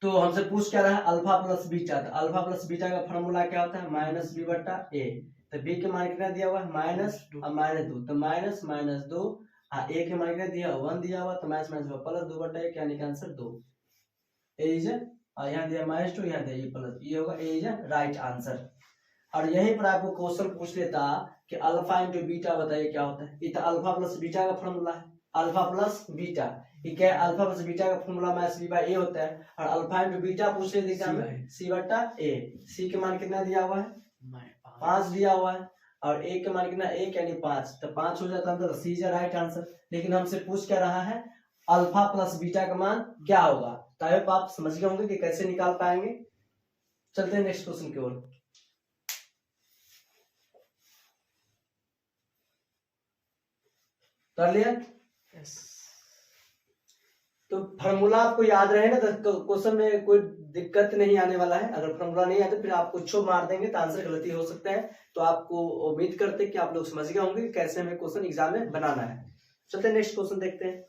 तो हमसे पूछ क्या रहा है, अल्फा प्लस बीटा। तो अल्फा प्लस बीटा का फॉर्मूला क्या होता है, माइनस बी बट्टा ए। तो बी के मान कितना दिया हुआ है, माइनस और माइनस 2, तो माइनस माइनस 2, ए के मान कितना दिया 1 दिया हुआ, तो माइनस माइनस प्लस 2 बट्टा 1, यानी कि आंसर 2 इज, और यहाँ दिया माइनस 2, यहाँ दिया प्लस, ये होगा ए इज राइट आंसर। और यहीं पर आपको क्वेश्चन पूछ लेता कि अल्फा इंटू बीटा बताइए क्या होता है। ये तो अल्फा प्लस बीटा का फॉर्मूला है, अल्फा प्लस बीटा। ये क्या है, अल्फा प्लस बीटा का फॉर्मूला माइनस बी बाई ए होता है, और अल्फा इंटू बीटा पूछ ले एग्जाम में, सी बट्टा ए। सी के मान कितना दिया हुआ है, 5 दिया हुआ है, और ए के मान कितना 1 यानी 5, तो 5 हो जाता है, तो सी इज राइट आंसर। लेकिन हमसे पूछ क्या रहा है, अल्फा प्लस बीटा का मान क्या होगा। तो आई होप आप समझ गए होंगे कि कैसे निकाल पाएंगे। चलते हैं नेक्स्ट क्वेश्चन की ओर। कर लिया? yes. तो फॉर्मूला आपको याद रहे ना, तो क्वेश्चन में कोई दिक्कत नहीं आने वाला है। अगर फॉर्मूला नहीं आता फिर आप कुछ मार देंगे तो आंसर गलती हो सकता है। तो आपको उम्मीद करते हैं कि आप लोग समझ गए होंगे कैसे हमें क्वेश्चन एग्जाम में बनाना है। चलते हैं नेक्स्ट क्वेश्चन देखते हैं।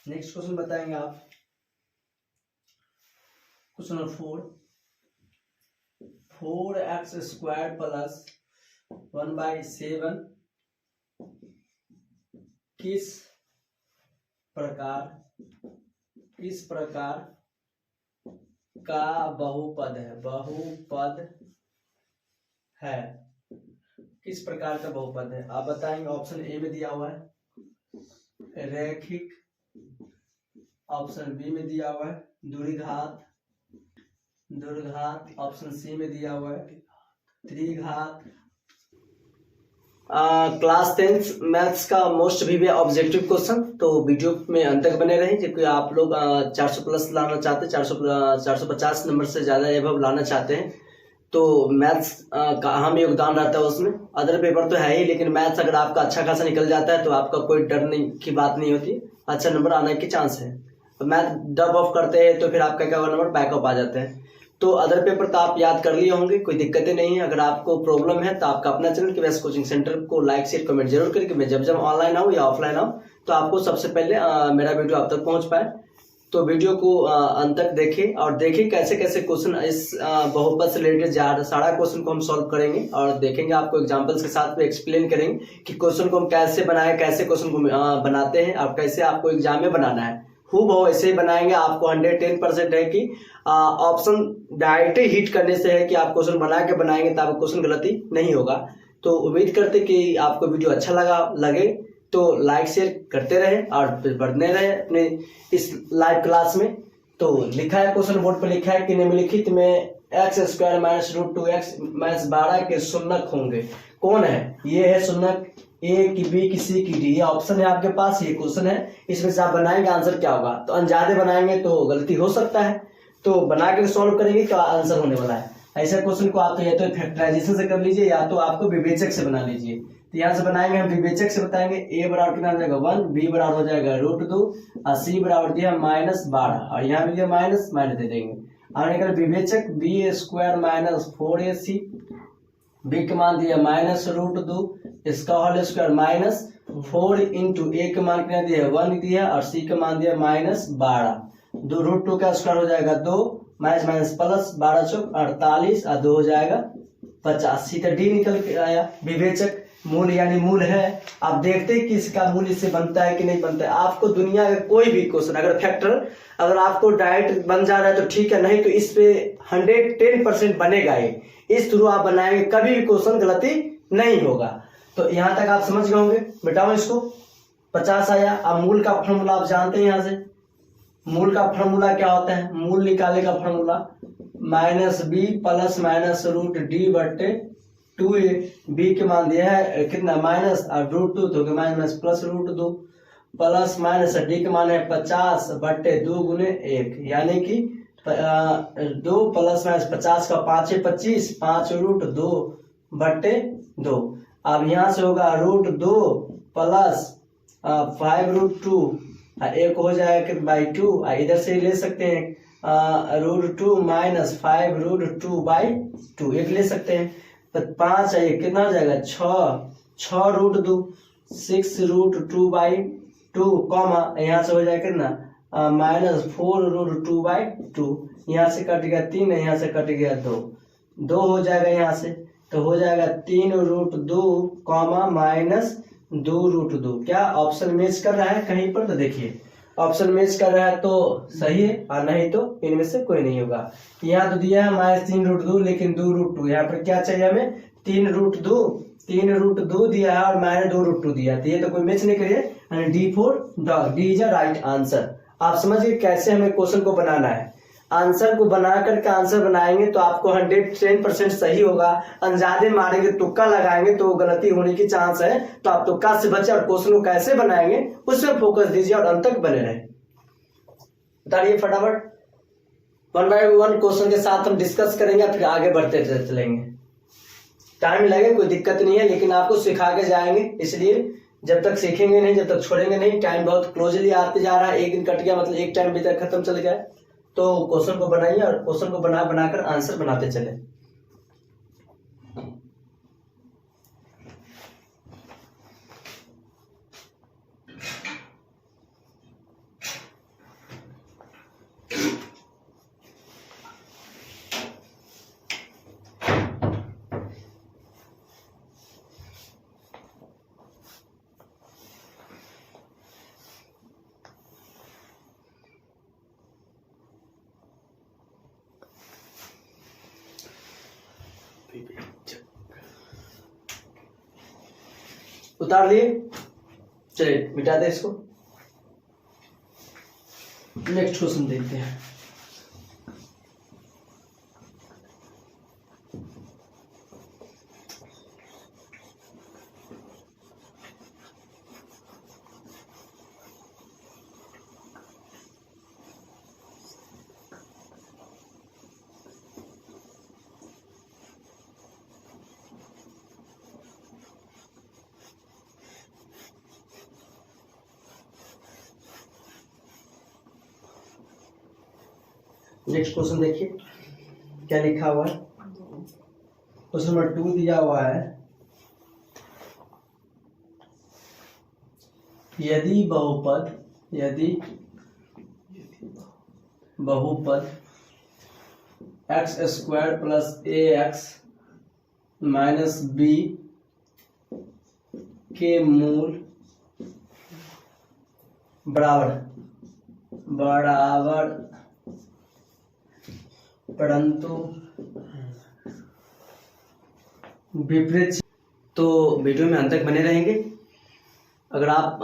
नेक्स्ट क्वेश्चन बताएंगे आप। Question number 4x square plus 1/7 किस प्रकार का बहुपद है, किस प्रकार का बहुपद है आप बताएंगे। ऑप्शन ए में दिया हुआ है रैखिक, ऑप्शन बी में दिया हुआ है द्विघात, ऑप्शन सी में दिया हुआ है त्रिघात। क्लास 10 मैथ्स का मोस्ट भी ऑब्जेक्टिव क्वेश्चन, तो वीडियो में अंत तक बने रहें। क्योंकि आप लोग 400 प्लस लाना चाहते हैं, 450 नंबर से ज्यादा एबव लाना चाहते हैं, तो मैथ्स का अहम योगदान रहता है उसमें। अदर पेपर तो है ही, लेकिन मैथ्स अगर आपका अच्छा खासा निकल जाता है तो आपका कोई डर नहीं की बात नहीं होती, अच्छा नंबर आने के चांस है। तो मैथ डब ऑफ करते हैं तो फिर आपका क्या नंबर बैकअप आ जाते हैं। तो अदर पेपर तो आप याद कर लिए होंगे, कोई दिक्कतें नहीं है। अगर आपको प्रॉब्लम है तो आपका अपना चैनल KVS कोचिंग सेंटर को लाइक शेयर कमेंट जरूर करें कि मैं जब ऑनलाइन आऊँ या ऑफलाइन आऊँ तो आपको सबसे पहले मेरा वीडियो आप तक पहुंच पाए। तो वीडियो को अंत तक देखें और देखें कैसे कैसे क्वेश्चन इस बहुपद से रिलेटेड सारा क्वेश्चन को हम सॉल्व करेंगे, और देखेंगे आपको एग्जांपल्स के साथ में एक्सप्लेन करेंगे कि क्वेश्चन को हम कैसे बनाएं, कैसे क्वेश्चन को बनाते हैं और कैसे आपको एग्जाम में बनाना है। खूब ऐसे ही बनाएंगे। आपको 110% है कि ऑप्शन डायरेक्ट हिट करने से है कि आप क्वेश्चन बना के बनाएंगे तो आपको क्वेश्चन गलती नहीं होगा। तो उम्मीद करते कि आपको वीडियो अच्छा लगे तो लाइक शेयर करते रहें और पढ़ने रहें अपने इस लाइव क्लास में। तो लिखा है क्वेश्चन बोर्ड पर, लिखा है कि निम्नलिखित में x² -√2x -12 के शून्यक होंगे। कौन है? ये है शून्यक ए की, बी की, सी की, डी। ये ऑप्शन है आपके पास, ये क्वेश्चन है। इसमें से आप बनाएंगे आंसर क्या होगा। तो अनजाने बनाएंगे तो गलती हो सकता है, तो बना के सॉल्व करेंगे तो आंसर होने वाला है। ऐसे क्वेश्चन को आप तो या तो फैक्टराइजेशन से कर लीजिए या तो आपको विवेचक से बना लीजिए। तो यहाँ से बनाएंगे हम विवेचक से, बताएंगे a बराबर कितना हो जाएगा 1, b बराबर हो जाएगा √2 और c बराबर दिया -12 और यहाँ भी दिया माइनस दे देंगे। और निकल विवेचक b² -4ac, b के मान दिया -√2, इसका होल स्क्वायर -4 इंटू a के मान कितना दिया 1 दिया और c के मान दिया -12। 2 √2 का स्क्वायर हो जाएगा 2 माइनस प्लस 12 चौक 48 और 2 हो जाएगा 50। सीधा डी निकल के आया। विवेचक मूल यानी मूल है। आप देखते हैं कि इसका मूल इससे बनता है कि नहीं बनता है। आपको दुनिया का कोई भी क्वेश्चन अगर फैक्टर अगर आपको डायरेक्ट बन जा रहा है तो ठीक है, नहीं तो इस पे 110% बनेगा ही। इस थ्रू आप बनाएंगे कभी भी क्वेश्चन गलती नहीं होगा। तो यहाँ तक आप समझ गए होंगे। बेटाओ इसको 50 आया। अब मूल का फॉर्मूला आप जानते हैं। यहाँ से मूल का फॉर्मूला क्या होता है? मूल निकाले का formula -b + -√d/, 2a, b के मान दिया है कितना माइनस और √2 तो minus plus √2 plus minus D के मान है 50 बटे 2 गुने 1 यानी कि 2 प्लस माइनस 50 का 5 है 25 5√2 बटे 2। अब यहाँ से होगा √2 प्लस 5√2 एक हो जाएगा बाई 2 इधर से ले सकते हैं √2 माइनस 5√2/2 एक ले सकते हैं तो 5 है कितना हो जाएगा 6√2 6√2/2 कॉमा यहाँ से हो जाएगा कितना माइनस 4√2/2 यहाँ से कट गया 3 यहाँ से कट गया 2 हो जाएगा यहाँ से तो हो जाएगा 3√2 कॉमा माइनस 2√2। क्या ऑप्शन मैच कर रहा है कहीं पर? तो देखिए ऑप्शन मैच कर रहा है तो सही है और नहीं तो इनमें से कोई नहीं होगा। यहाँ तो दिया है माइनस 3√2 लेकिन 2√2 यहाँ पर क्या चाहिए हमें 3√2 दिया है और माइनस 2√2 दिया तो ये तो कोई मैच नहीं करिए D for dog D is a right answer. आप समझिए कैसे हमें क्वेश्चन को बनाना है। आंसर को बना करके आंसर बनाएंगे तो आपको 110% सही होगा। अंदाजे मारेंगे तुक्का लगाएंगे तो गलती होने की चांस है तो आप तुक्का से बचे और क्वेश्चन को कैसे बनाएंगे उस पर फोकस दीजिए और अंत तक बने रहे। बताइए फटाफट 1 by 1 क्वेश्चन के साथ हम डिस्कस करेंगे फिर आगे बढ़ते चलेंगे। टाइम लगे कोई दिक्कत नहीं है लेकिन आपको सिखा के जाएंगे इसलिए जब तक सीखेंगे नहीं जब तक छोड़ेंगे नहीं। टाइम बहुत क्लोजली आते जा रहा है एक दिन कट गया मतलब एक टाइम भी तक खत्म चल गया तो क्वेश्चन को बनाइए और क्वेश्चन को बनाकर आंसर बनाते चले। उतार लिए चलिए मिटा दे इसको। नेक्स्ट क्वेश्चन देखते हैं। नेक्स्ट क्वेश्चन देखिए क्या लिखा हुआ है। क्वेश्चन नंबर 2 दिया हुआ है यदि बहुपद x² plus ax minus b के मूल बराबर परंतु विपरीत तो वीडियो में अंत तक बने रहेंगे। अगर आप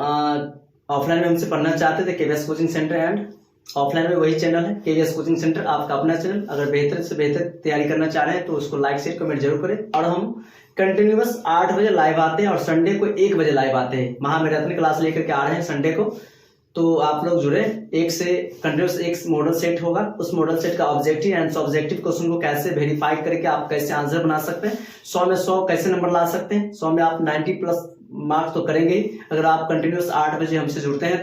ऑफलाइन में हमसे पढ़ना चाहते थे KVS coaching centre and offline में वही चैनल है केवीएस कोचिंग सेंटर आपका अपना चैनल। अगर बेहतर से बेहतर तैयारी करना चाह रहे हैं तो उसको लाइक शेयर कमेंट जरूर करें। और हम कंटिन्यूअस 8 बजे लाइव आते हैं और संडे को 1 बजे लाइव आते हैं। महामैराथन क्लास लेकर के आ रहे हैं संडे को तो आप लोग जुड़े। एक से कंटिन्यूस एक मॉडल सेट होगा उस मॉडल सेट का ऑब्जेक्टिव एंड सब्जेक्टिव क्वेश्चन को कैसे वेरीफाई करके आप कैसे आंसर बना सकते हैं 100 में 100 कैसे नंबर ला सकते हैं 100 में आप 90 प्लस मार्क्स तो करेंगे ही। अगर आप कंटिन्यूस 8 बजे हमसे जुड़ते हैं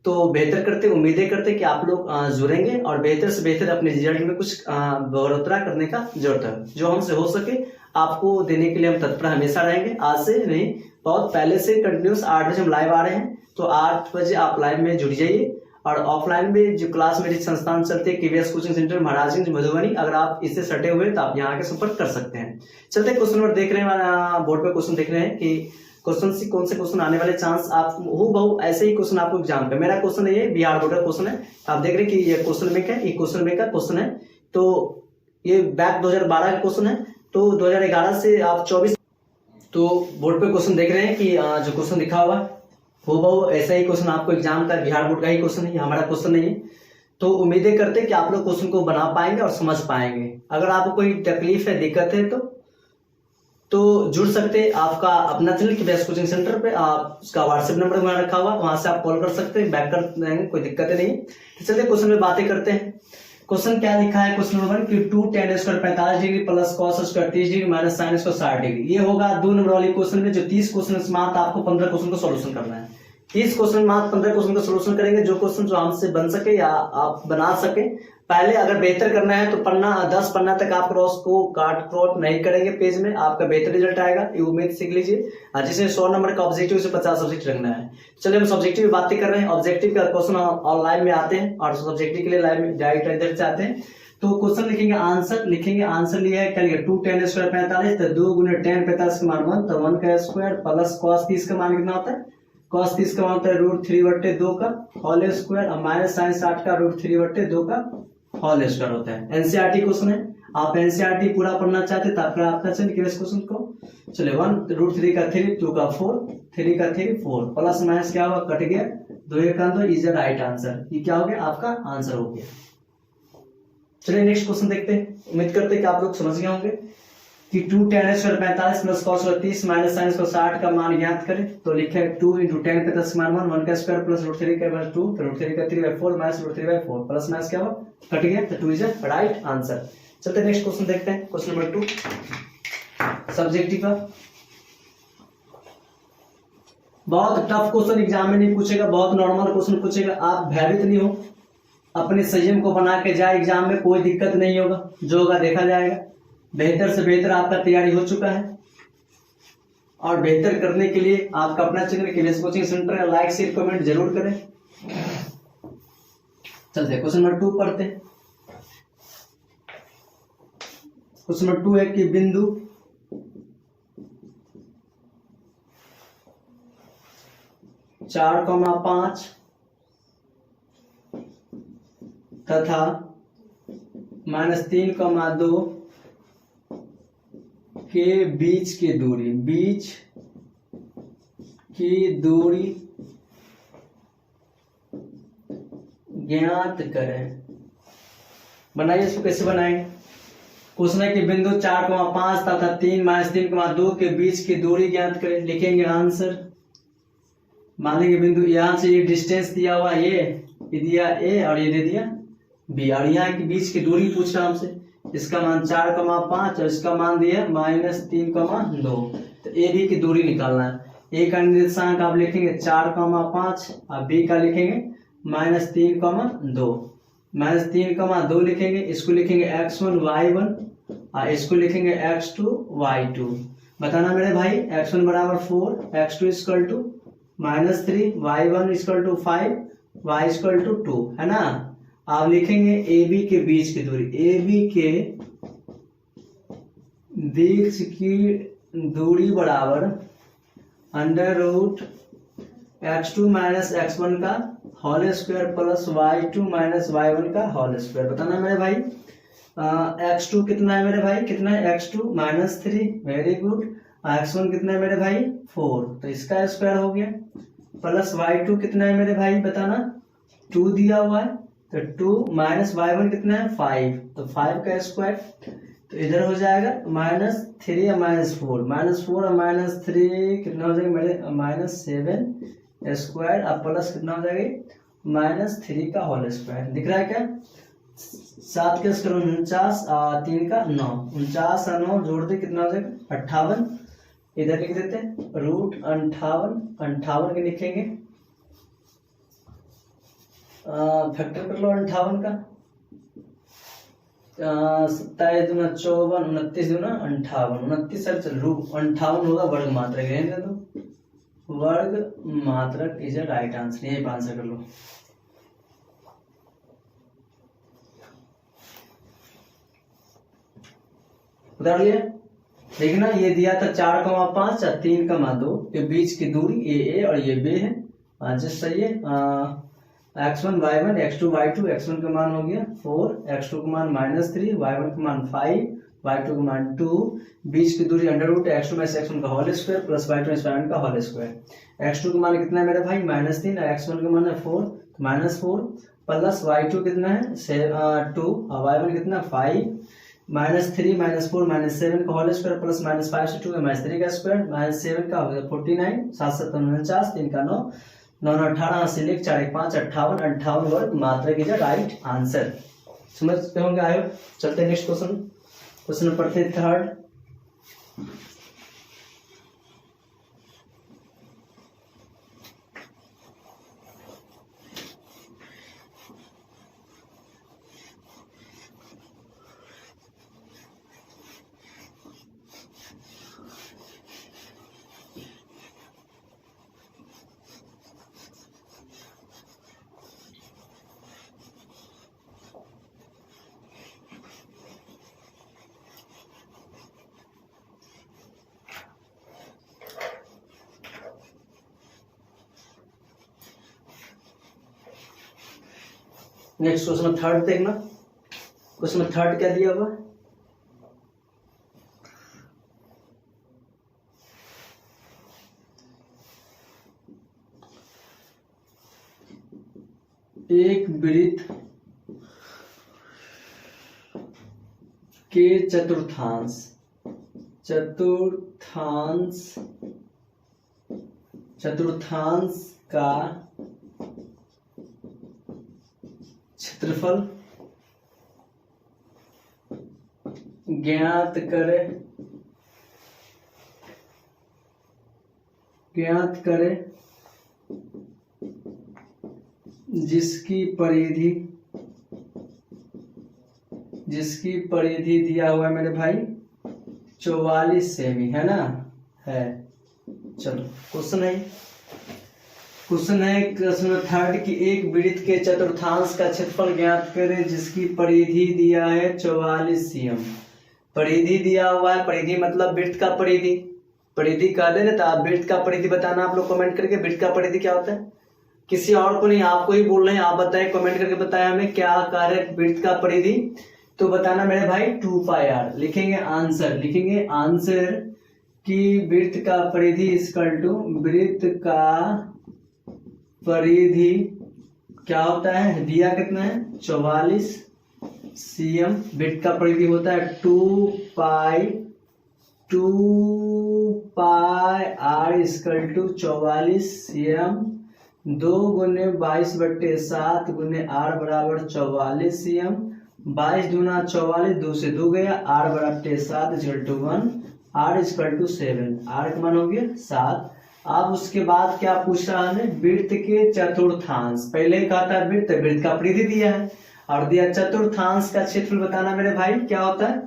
तो बेहतर करते उम्मीदें करते कि आप लोग जुड़ेंगे और बेहतर से बेहतर अपने रिजल्ट में कुछ बढ़ोतरा करने का जरूरत है। जो हमसे हो सके आपको देने के लिए हम तत्पर हमेशा रहेंगे। आज से नहीं बहुत पहले से कंटिन्यूस 8 बजे हम लाइव आ रहे हैं तो 8 बजे आप लाइव में जुड़ जाइए। और ऑफलाइन में जो क्लास मेरी संस्थान चलते हैं KVS coaching centre Maharajganj Madhubani अगर आप इससे सटे हुए तो आप यहाँ के संपर्क कर सकते हैं। चलते क्वेश्चन नंबर देख रहे हैं बोर्ड पे क्वेश्चन देख रहे हैं कि क्वेश्चन से कौन से क्वेश्चन आने वाले चांस आप बहु ऐसे ही क्वेश्चन आपको एग्जाम का। मेरा क्वेश्चन है ये बिहार बोर्ड का क्वेश्चन है। आप देख रहे हैं कि ये क्वेश्चन में क्या ये क्वेश्चन में का क्वेश्चन है तो ये बैक 2012 का क्वेश्चन है तो 2011 से आप 24 तो बोर्ड पे क्वेश्चन देख रहे हैं कि जो क्वेश्चन लिखा हुआ वो बहु ऐसा ही क्वेश्चन आपको एग्जाम का बिहार बोर्ड का ही क्वेश्चन है हमारा क्वेश्चन नहीं है। तो उम्मीदें करते हैं कि आप लोग क्वेश्चन को बना पाएंगे और समझ पाएंगे। अगर आपको कोई तकलीफ है दिक्कत है तो तो जुड़ सकते हैं। आपका अपना चैनल की बेस्ट कोचिंग सेंटर पे आप उसका व्हाट्सएप नंबर वहाँ रखा हुआ, वहां से आप कॉल कर सकते हैं, बैक कर देंगे, कोई दिक्कत नहीं। तो चलिए क्वेश्चन में बातें करते हैं। क्वेश्चन क्या लिखा है क्वेश्चन नंबर 1 कि 2 tan square 45 degree plus cos square 30 degree minus sin square 60 degree. ये होगा 2 नंबर वाली क्वेश्चन में, जो 30 क्वेश्चन है मात्र आपको 15 क्वेश्चन को सॉल्यूशन करना है। 30 क्वेश्चन मात्र 15 क्वेश्चन का सॉल्यूशन करेंगे, जो क्वेश्चन जो हमसे बन सके या आप बना सके। पहले अगर बेहतर करना है तो 10 पन्ना तक आप क्रॉस को क्रॉप नहीं करेंगे पेज में, आपका बेहतर रिजल्ट आएगा, ये उम्मीद सीख लीजिए। जिसमें 100 नंबर का ऑब्जेक्टिव से 50 सब्जेक्ट रखना है। चलिए हम सब्जेक्टिव की बातें कर रहे हैं। ऑब्जेक्टिव का क्वेश्चन ऑनलाइन में आते हैं और सब्जेक्टिव के लिए लाइव में डायरेक्ट इधर से आते हैं। तो क्वेश्चन लिखेंगे, आंसर लिया है क्या लिया 2 tan स्क्वायर 45, तो 2 गुने tan 45 का मान 1, तो 1 का स्क्वायर प्लस cos 30 का मान कितना होता है, cos 30 का मान होता है √3/2 का होल स्क्वायर और माइनस sin 60 का √3/2 का होल स्क्वायर होता है। एनसीईआरटी क्वेश्चन है, आप एनसीईआरटी पूरा पढ़ना चाहते हैं तो आपका अपना चैनल के क्वेश्चन को चलिए 1 √3 का 3, 2 का 4, 3 का 3 4 प्लस माइनस क्या हुआ, कट गया, 2 1 2 इज द राइट आंसर। ये क्या हो गया, आपका आंसर हो गया। चलिए नेक्स्ट क्वेश्चन देखते हैं। उम्मीद करते हैं कि आप लोग समझ गए होंगे कि 2 tan square 45 plus cos square 30 minus sin square 60 का मान ज्ञात करें। तो लिखे 2 × tan 45 मान 1 का स्क्वायर प्लस √3 का 2, तो √3 का 3/4 माइनस √3/4 प्लस माइनस क्या हुआ, कट गया, तो 2 इज द राइट आंसर। चलते नेक्स्ट क्वेश्चन देखते हैं। क्वेश्चन नंबर 2 सब्जेक्टिव का, बहुत टफ क्वेश्चन एग्जाम में नहीं पूछेगा, बहुत नॉर्मल क्वेश्चन पूछेगा। आप भयभीत नहीं हो, अपने संयम को बना के जाए एग्जाम में, कोई दिक्कत नहीं होगा, जो होगा देखा जाएगा। बेहतर से बेहतर आपका तैयारी हो चुका है और बेहतर करने के लिए आपका अपना चैनल केवीएस कोचिंग सेंटर है, लाइक शेयर कमेंट जरूर करें। चलते क्वेश्चन नंबर 2 पढ़ते हैं। क्वेश्चन नंबर 2 है कि बिंदु चार कॉमा 5 तथा -3,2 के बीच की दूरी ज्ञात करें। बनाइए, इसको कैसे बनाएंगे। क्वेश्चन है कि बिंदु 4,5 तथा 3 -3,2 के बीच की दूरी ज्ञात करें। लिखेंगे आंसर, मानेंगे बिंदु यहां से ये डिस्टेंस दिया हुआ, ये दिया ए और ये दे दिया बी, और यहाँ के बीच की दूरी पूछ रहा हमसे। इसका मान 4,5 और इसका मान दिया -3,2, तो ए बी की दूरी निकालना है। ए का निर्देशांक आप लिखेंगे 4,5 और बी का लिखेंगे -3,2। -3,2 लिखेंगे, इसको लिखेंगे x1 y1 और इसको लिखेंगे x2 y2। बताना मेरे भाई, x1 बराबर 4, x2 -3, y1 5, y 2 है ना। आप लिखेंगे ए बी के बीच की दूरी, ए बी के बीच की दूरी बराबर √x2 - x1 का whole square plus y2 - y1 का होल स्क्वायर। बताना मेरे भाई, x2 कितना है मेरे भाई, कितना है x2 -3, वेरी गुड। x1 कितना है मेरे भाई 4, तो इसका स्क्वायर हो गया, प्लस y2 कितना है मेरे भाई, बताना 2 दिया हुआ है, तो 2 - y1 कितना है 5, तो 5 का स्क्वायर, तो इधर हो जाएगा -3 और -4, -4 और -3 कितना हो जाएगा मेरे -7 स्क्वायर और प्लस कितना हो जाएगा -3 का होल स्क्वायर। दिख रहा है क्या, 7 का स्क्वायर 49 और 3 का 9, 49 और 9 जोड़ दे कितना हो जाएगा 58। इधर लिख देते हैं √58 के लिखेंगे, फैक्टर कर लो 58 का, 27 दूना 54, 29 दूना 58, 29 सर चल 58 होगा वर्ग मात्रक, रहने दो, वर्ग मात्रक इज अ राइट आंसर। यही आंसर कर लो। उतार लिया, देखना ये दिया था 4,5 और 3,2 के बीच की दूरी ए और ये बी है, आंसर सही है। x1 y1 x2 y2, x1 का मान हो गया 4, x2 का मान -3, y1 का मान 5, y2 का मान 2, बीच की दूरी √x2 में x1 का whole square plus y2 y1 का होल स्क्वायर। x2 का मान कितना है मेरे भाई -3 और x1 का मान है 4, -4 प्लस y2 कितना है 2 और y1 कितना 5, -3 -4 -7 का होल स्क्वायर प्लस -5 से 2 -3 का स्क्वायर -7 का हो गया 49 7 7 49 3 का 9 9 9 18 से लेकर 4 1 5 58 58 वर्ग मात्रा की राइट आंसर। समझते होंगे आयो। चलते next question. Question number 3 next question third देखना। क्वेश्चन थर्ड क्या दिया हुआ? एक वृत्त के चतुर्थांश का क्षेत्रफल ज्ञात करे जिसकी परिधि दिया हुआ है मेरे भाई 44 सेमी है ना है। चलो क्वेश्चन है क्वेश्चन थर्ड की एक वृत्त के चतुर्थांश का क्षेत्रफल ज्ञात करें जिसकी परिधि दिया है 44 सीएम। परिधि दिया हुआ है, परिधि मतलब वृत्त का परिधि कह दे ना तो आप वृत्त का परिधि बताना आप लोग कमेंट करके। वृत्त का परिधि क्या होता है? किसी और को नहीं, आपको ही बोल रहे हैं। आप बताएं, कमेंट करके बताएं हमें क्या कार्य वृत्त का परिधि। तो बताना मेरे भाई 2πr। लिखेंगे आंसर कि वृत्त का परिधि इक्वल टू वृत्त का परिधि क्या होता है? दिया कितना है? 44 सीएम। वृत्त का परिधि होता है 2πr इक्वल टू 44 सीएम। 2 गुने 22/7 गुने r बराबर 44 सीएम। 22 दूना 44, 2 से 2 गया, r बराबर 7 equal to 1, r equal to 7। r का मान हो गया 7। अब उसके बाद क्या पूछ रहा है? वृत्त के चतुर्थांश। पहले ही कहा था वृत्त का परिधि दिया है और दिया चतुर्थांश का क्षेत्रफल बताना मेरे भाई क्या होता है?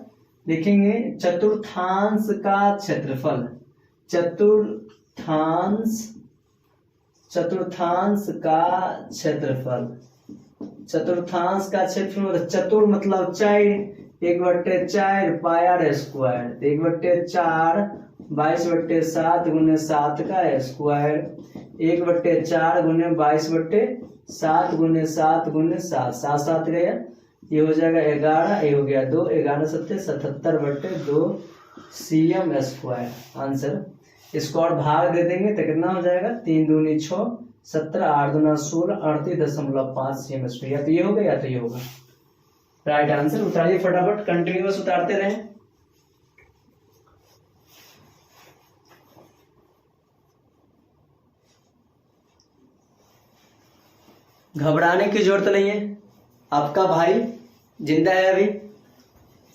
लिखेंगे चतुर्थांश का क्षेत्रफल। चतुर्थांश का क्षेत्रफल चतुर मतलब 4 1/4 πr स्क्वायर 1/4 22/7 गुने 7 का स्क्वायर 1/4 गुने 22/7 गुने 7 गुने 7 7 7 गया, ये हो जाएगा 11, ये हो गया 2, 11 7 77/2 सीएम स्क्वायर आंसर। इसको और भाग दे देंगे तो कितना हो जाएगा? 3 दूनी 6 17 8 दूना 16 38.5 सीएम स्क्वायर। या तो ये होगा या तो ये होगा राइट आंसर। उतारिए फटाफट, कंटिन्यूअस उतारते रहें। घबराने की जरूरत नहीं है, आपका भाई जिंदा है अभी,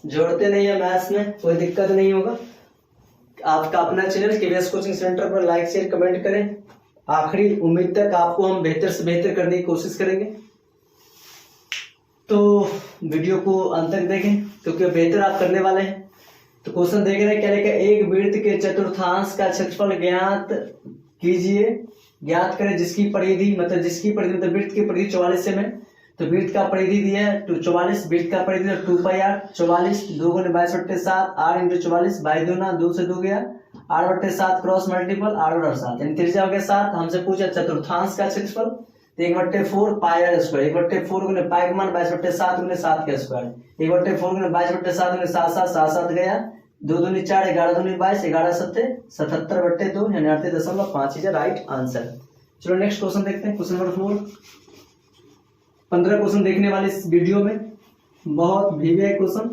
जोड़ते नहीं है मैथ्स में, कोई दिक्कत नहीं होगा। आपका अपना चैनल केवीएस कोचिंग सेंटर पर लाइक शेयर कमेंट करें। आखिरी उम्मीद तक आपको हम बेहतर से बेहतर करने की कोशिश करेंगे, तो वीडियो को अंत तक देखें क्योंकि बेहतर आप करने वाले हैं। तो क्वेश्चन देख रहे हैं क्या लिखा? एक वृत्त के चतुर्थांश का क्षेत्रफल ज्ञात कीजिए, ज्ञात करें जिसकी परिधि मतलब वृत्त की परिधि 44 सेमी है। तो वृत्त का परिधि दिया है 44, वृत्त का परिधि 2πr 44 2 गुने 22/7 r इंटू 44 22 दूना 2 से 2 गया, r/7 क्रॉस मल्टीपल r/7 यानी त्रिज्या हो गया 7। हमसे पूछा चतुर्थांश का क्षेत्रफल, तो 1/4 πr स्क्वायर 1/4 गुने पाई का मान 22/7 गुने 7 का स्क्वायर 1/4 गुने 22/7 गुने 7 7 7 7 गया, 2 दूनी 4 11 दूनी 22 11 7 77/2 यानी 38.5 राइट आंसर। चलो नेक्स्ट क्वेश्चन देखते हैं। Question number 4। 15 क्वेश्चन देखने वाले इस वीडियो में, बहुत भीवे question,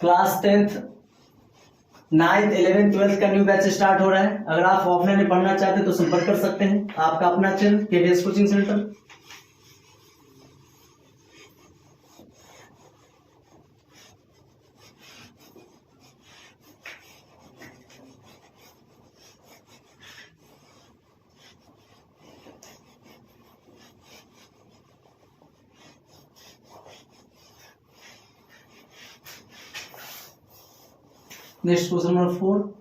class 10th 9th 11th 12th का न्यू बैच स्टार्ट हो रहा है। अगर आप ऑफलाइन में पढ़ना चाहते हैं तो संपर्क कर सकते हैं। आपका अपना channel KVS coaching centre. Next question number 4।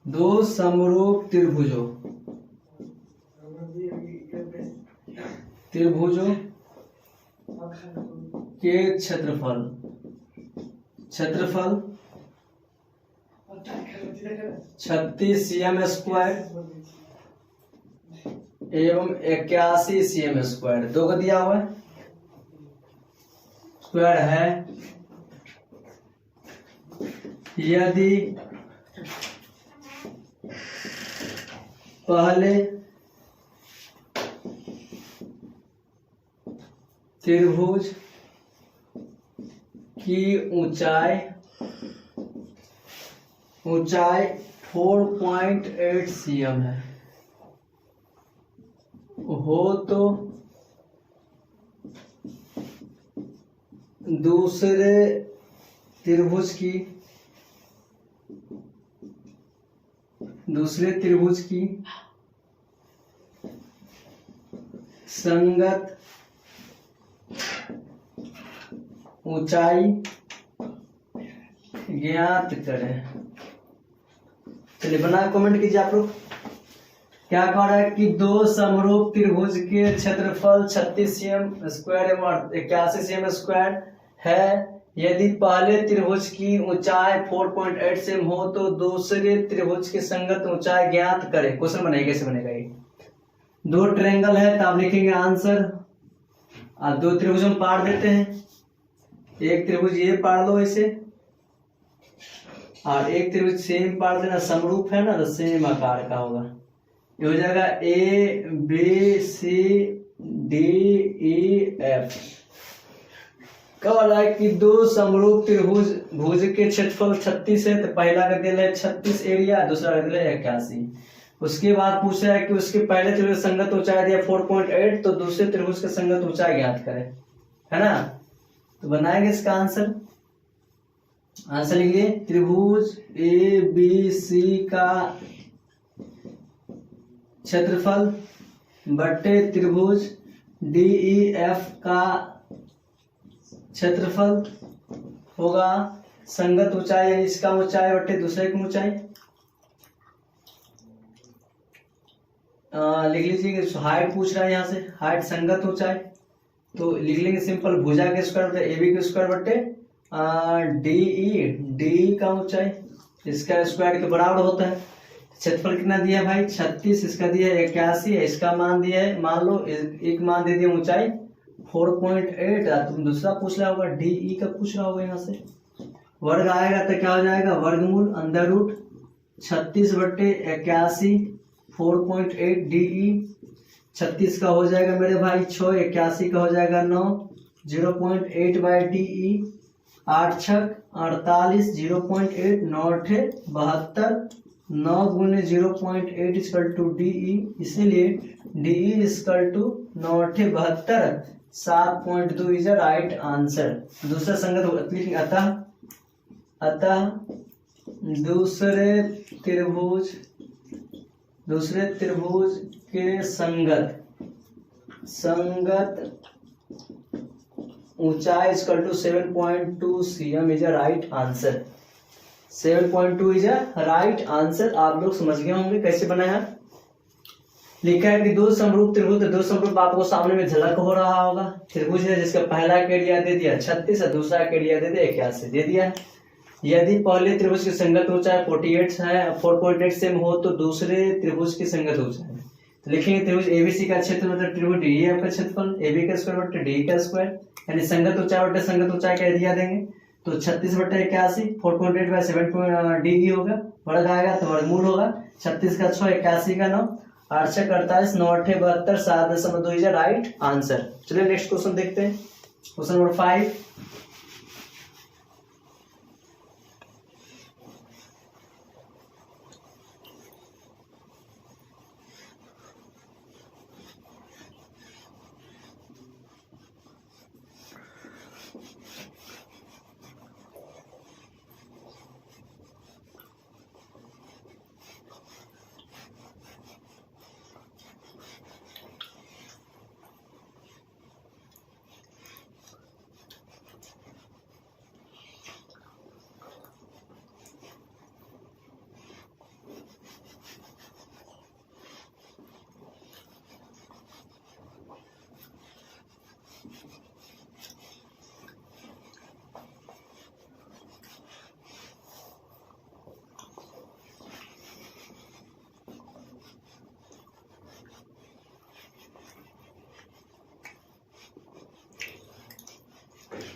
दो समरूप त्रिभुजों के क्षेत्रफल 36 cm स्क्वायर एवं 81 cm स्क्वायर, दो का दिया हुआ है स्क्वायर है। यदि पहले त्रिभुज की ऊंचाई 4.8 cm है हो तो दूसरे त्रिभुज की संगत ऊंचाई ज्ञात करें। चलिए बना कमेंट कीजिए आप लोग। क्या कह रहा है कि दो समरूप त्रिभुज के क्षेत्रफल 36 cm स्क्वायर एवं 81 cm स्क्वायर है। यदि पहले त्रिभुज की ऊंचाई 4.8 cm हो तो दूसरे त्रिभुज की संगत ऊंचाई ज्ञात करें। क्वेश्चन बनेगा, कैसे बनेगा ये? दो ट्रायंगल है तो आप लिखेंगे आंसर। दो त्रिभुज हम पाड़ देते हैं। एक त्रिभुज ये पाड़ लो ऐसे और एक त्रिभुज सेम पाड़ देना, समरूप है ना तो सेम आकार का होगा। ये हो जाएगा ABCDEF। कह रहा है कि दो समरूप त्रिभुज के क्षेत्रफल 36 है तो पहला का दिया है 36 एरिया, दूसरा का दिया है 81। उसके बाद पूछ रहा है कि उसके पहले त्रिभुज संगत ऊंचाई दिया 4.8 तो दूसरे त्रिभुज का संगत ऊंचाई ज्ञात करें, है ना। तो बनाएंगे इसका आंसर लिखिए। त्रिभुज ABC का क्षेत्रफल बटे त्रिभुज DEF का क्षेत्रफल होगा संगत ऊंचाई, यानी इसका ऊंचाई बटे दूसरे की ऊंचाई। लिख लीजिए। हाइट पूछ रहा है यहाँ से, हाइट संगत ऊंचाई तो लिख लेंगे सिंपल, भुजा के स्क्वायर बटे AB के स्क्वायर बटे DE का ऊंचाई, इसका स्क्वायर के बराबर होता है। क्षेत्रफल कितना दिया है भाई 36, इसका दिया है 81, इसका मान दिया है, मान लो एक मान दे दिया ऊंचाई 4.8। तुम दूसरा पूछ रहा होगा DE का पूछ रहा होगा। यहाँ से वर्ग आएगा तो क्या हो जाएगा, वर्गमूल अंडर रूट 36 बटे 81 4.8 DE। 36 का हो जाएगा मेरे भाई 6, 81 का हो जाएगा 9, 0.8 बाई DE। 8 छक 48, 0.8 9 72, 9 गुने 0.8 इक्वल टू DE। इसीलिए DE equal to 9 72, 7.2 is right answer. दूसरा संगत लिखेंगे। अतः दूसरे त्रिभुज के संगत ऊंचाई equal to 7.2 cm is a right answer. 7.2 is a right answer. आप लोग समझ गए होंगे कैसे बनाया। लिखा है कि दो समरूप त्रिभुज, दो समरूप आपको सामने में झलक हो रहा होगा। त्रिभुज है जिसका पहला का एरिया दे दिया 36 और दूसरा का एरिया दे दिया 81 दे दिया। यदि पहले त्रिभुज की संगत ऊंचाई 4.8 सेम हो तो दूसरे त्रिभुज की संगत ऊंचाई तो लिखेंगे त्रिभुज ABC का क्षेत्र मतलब त्रिभुज DEF का क्षेत्रफल AB का स्क्वायर बटे DE का स्क्वायर, यानी संगत ऊंचाई बटे संगत ऊंचाई का एरिया देंगे तो 36/81 4.8/7 डी होगा, वर्ग आएगा तो वर्गमूल होगा 36 का 6 81 का 9 8 6 48 9 8 72 7.2 राइट आंसर। चलिए नेक्स्ट क्वेश्चन देखते हैं, क्वेश्चन नंबर 5।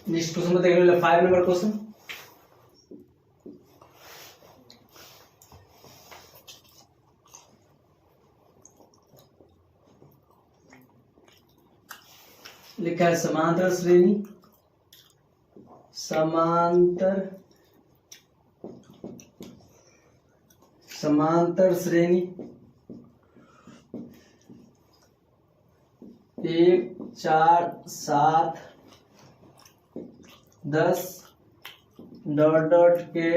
नेक्स्ट क्वेश्चन में देखने 5 नंबर क्वेश्चन। लिखा है समांतर श्रेणी, समांतर श्रेणी 1 4 7 10 डॉट के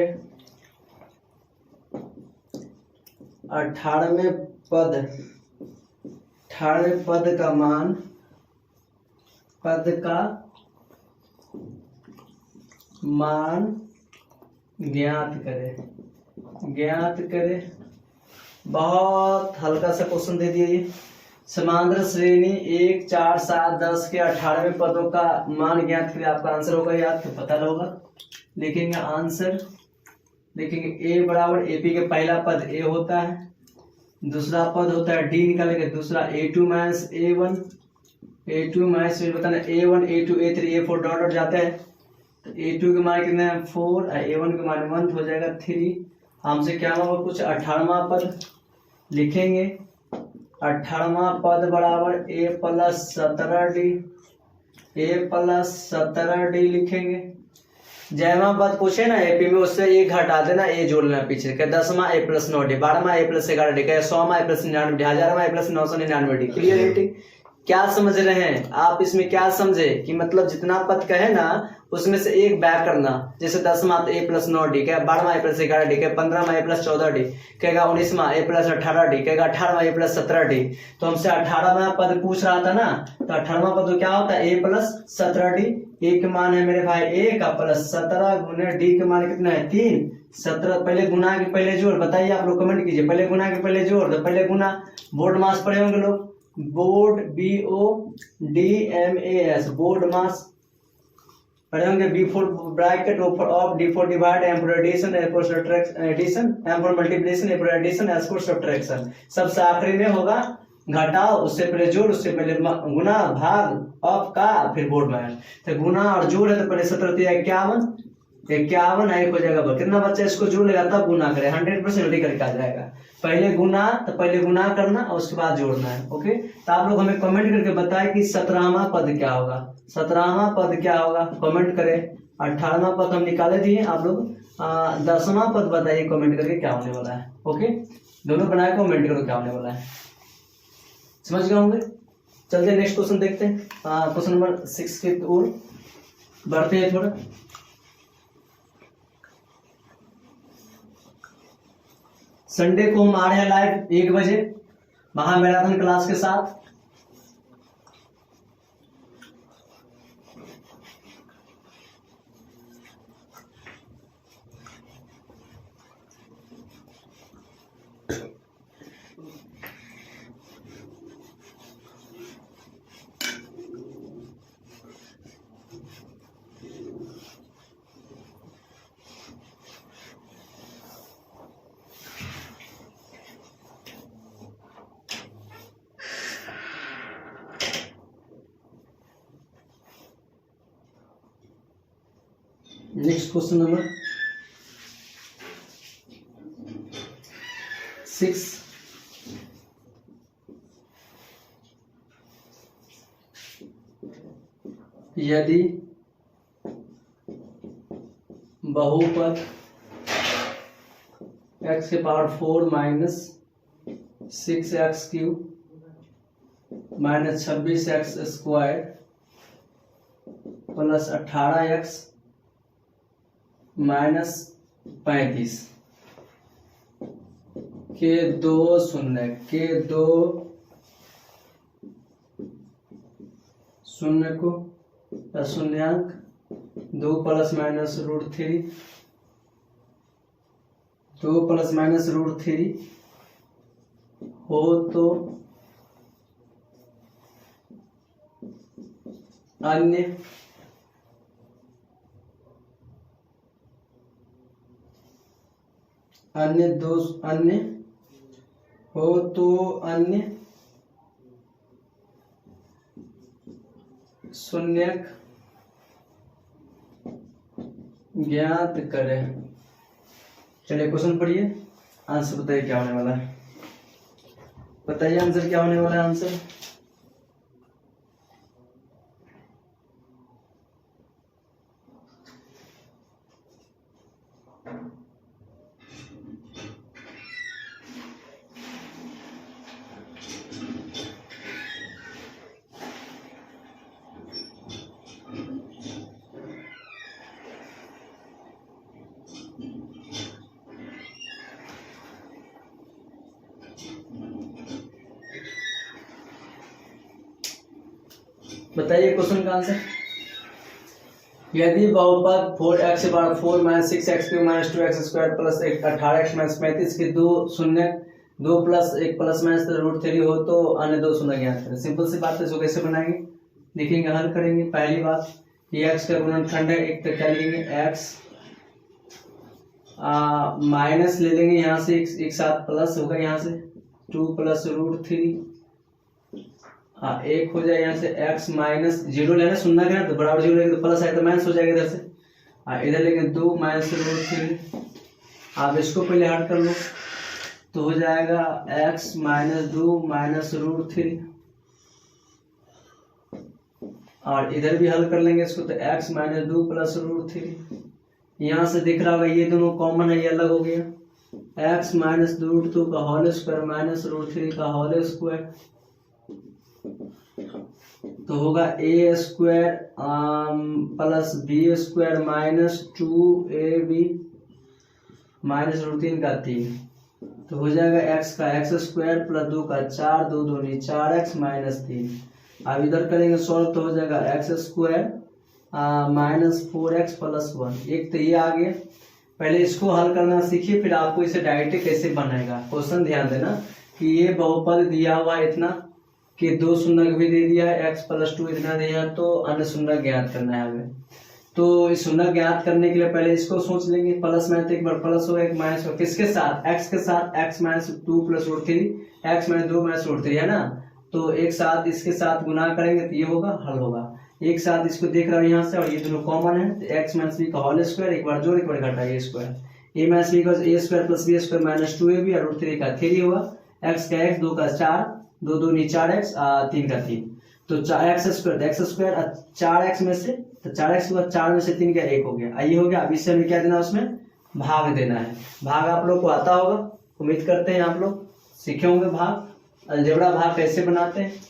18वें पद का मान ज्ञात करे। बहुत हल्का सा क्वेश्चन दे दिया ये। समांतर श्रेणी 1 4 7 10 के 18वें पदों का मान ज्ञात करें। आपका आंसर होगा, याद तो पता होगा। लिखेंगे आंसर, लिखेंगे ए बराबर एपी के पहला पद ए होता है, दूसरा पद होता है डी, निकालेंगे दूसरा A2 minus A1, A2 minus बताना A1 A2 A3 A4 dot जाते हैं तो A2 के मान कितने हैं 4 और A1 के मान 1 हो जाएगा 3। हमसे क्या होगा कुछ 18वां पद लिखेंगे, 18वां पद बराबर A प्लस 17D लिखेंगे। जयमा पद पूछे ना एपी में उससे एक घटा देना, ए जोड़ लेना पीछे। क्या 10वां A plus 9D, 12वां A plus 11D, क्या 100वां A plus 99D, 1000वां A plus 999D। Clear? क्या समझ रहे हैं आप इसमें? क्या समझे कि मतलब जितना पद कहे ना उसमें से एक बैक करना। जैसे 10वां A प्लस 9D, क्या 12वां A प्लस 11D, क्या 15वां A प्लस 14D, कहेगा 19वां A प्लस 18D, कहेगा 18वां A प्लस 17D। तो हमसे 18वां पद पूछ रहा था ना, तो 18वां पद क्या होता है A प्लस 17D। ए के मान है मेरे भाई A का प्लस 17 गुने D के मान कितना है 3 17। पहले गुना के पहले जोड़, बताइए आप लोग कमेंट कीजिए। पहले गुना के पहले जोड़, तो पहले गुना। बोर्ड मास पढ़े होंगे लोग, बोर्ड BODMAS, बोर्ड मास पढ़े होंगे। B4 bracket of D4 divide M for addition, A for addition, M for multiplication, A for addition, S for subtraction. सबसे आखिरी में होगा घटाओ, उससे पहले जोड़, उससे पहले गुना, भाग ऑफ का, फिर बोर्ड में। तो गुना और जोड़ है तो पहले 17 51 एक हो जाएगा। कितना बच्चा इसको जोड़ लेगा तब गुना करे, 100% जल्दी करके आ जाएगा। पहले गुना, तो पहले गुना करना और उसके बाद जोड़ना है। ओके, तो आप लोग हमें कमेंट करके बताएं कि 17वां पद क्या होगा। 17वां पद क्या होगा कमेंट करें। 18वां पद हम निकाले दिए, आप लोग 10वां पद बताइए कमेंट करके क्या होने वाला है। ओके, दोनों बनाए कमेंट करो क्या होने वाला है, समझ गए होंगे। चलते नेक्स्ट क्वेश्चन देखते हैं, क्वेश्चन नंबर 6 की ओर बढ़ते हैं थोड़ा। संडे को हम आ रहे हैं लाइव 1 बजे महामैराथन क्लास के साथ। नेक्स्ट क्वेश्चन नंबर 6, यदि बहुपद x के power 4 minus 6x³ minus 26x² plus 18x minus 35 के दो शून्य को शून्यांक 2 प्लस माइनस √3 हो तो अन्य शून्यक ज्ञात करें। चलिए क्वेश्चन पढ़िए, आंसर बताइए क्या होने वाला है। बताइए आंसर क्या होने वाला है। आंसर बताइए क्वेश्चन का आंसर। यदि बहुपद 4x के power 4 minus 6x³ minus 2x² plus 18x minus 35 के दो शून्य 2 प्लस 1 प्लस माइनस √3 हो तो अन्य दो शून्य ज्ञात करें। सिंपल सी बात है, इसको कैसे बनाएंगे देखेंगे, हल करेंगे। पहली बात कि x का गुणनखंड है, एक तो क्या लिखेंगे x माइनस ले लेंगे यहाँ से एक साथ प्लस होगा यहाँ से 2 प्लस √3 एक हो जाए यहाँ से x माइनस 0 लेना शून्य का तो बराबर 0 लेंगे तो प्लस है तो माइनस हो जाएगा इधर से, इधर लेंगे 2 माइनस √3। आप इसको पहले हट कर लो तो हो जाएगा x माइनस 2 माइनस √3 और इधर भी हल कर लेंगे इसको तो x माइनस 2 प्लस √3। यहाँ से दिख रहा होगा ये दोनों कॉमन है, ये अलग हो गया। x माइनस √2 का होल स्क्वायर माइनस √3 का होल स्क्वायर तो होगा a² plus b² minus 2ab minus √3 का 3 तो हो जाएगा x का x² प्लस 2 का 4 2 दूनी 4x माइनस 3। अब इधर करेंगे सॉल्व तो हो जाएगा x² माइनस 4x प्लस 1। एक तो ये आ गया, पहले इसको हल करना सीखिए फिर आपको इसे डायरेक्ट कैसे बनाएगा। क्वेश्चन ध्यान देना कि ये बहुपद दिया हुआ इतना कि दो शून्य भी दे दिया है, x प्लस 2 इतना दिया तो अन्य शून्य ज्ञात करना है हमें। तो इस शून्य ज्ञात करने के लिए पहले इसको सोच लेंगे, प्लस में तो एक बार प्लस होगा एक माइनस होगा, किसके साथ x के साथ x minus 2 plus √3 x minus 2 minus √3 है ना, तो एक साथ इसके साथ गुना करेंगे तो ये होगा हल होगा। एक साथ इसको देख रहा हूँ यहाँ से और ये दोनों कॉमन है तो x माइनस b का होल स्क्वायर एक बार जोड़ एक बार घटा a square a minus b का a² plus b² minus 2ab और √3 का 3 होगा। x का x 2 का 4 2 दूनी 4x 3 का 3 तो x² 4x में से तो 4x के बाद 4 में से 3 का 1 हो गया, ये हो गया। अब इससे हमें क्या देना, उसमें भाग देना है। भाग आप लोग को आता होगा, उम्मीद करते हैं आप लोग सीखे होंगे भाग, अलजेब्रा भाग कैसे बनाते हैं।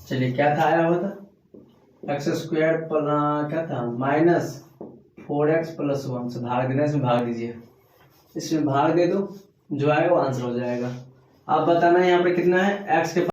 चलिए क्या था आया हुआ था x² क्या था माइनस 4x प्लस 1 से भाग देना, इसमें भाग दीजिए, इसमें भाग दे दो जो आएगा वो आंसर हो जाएगा। आप बताना है यहाँ पे कितना है, x के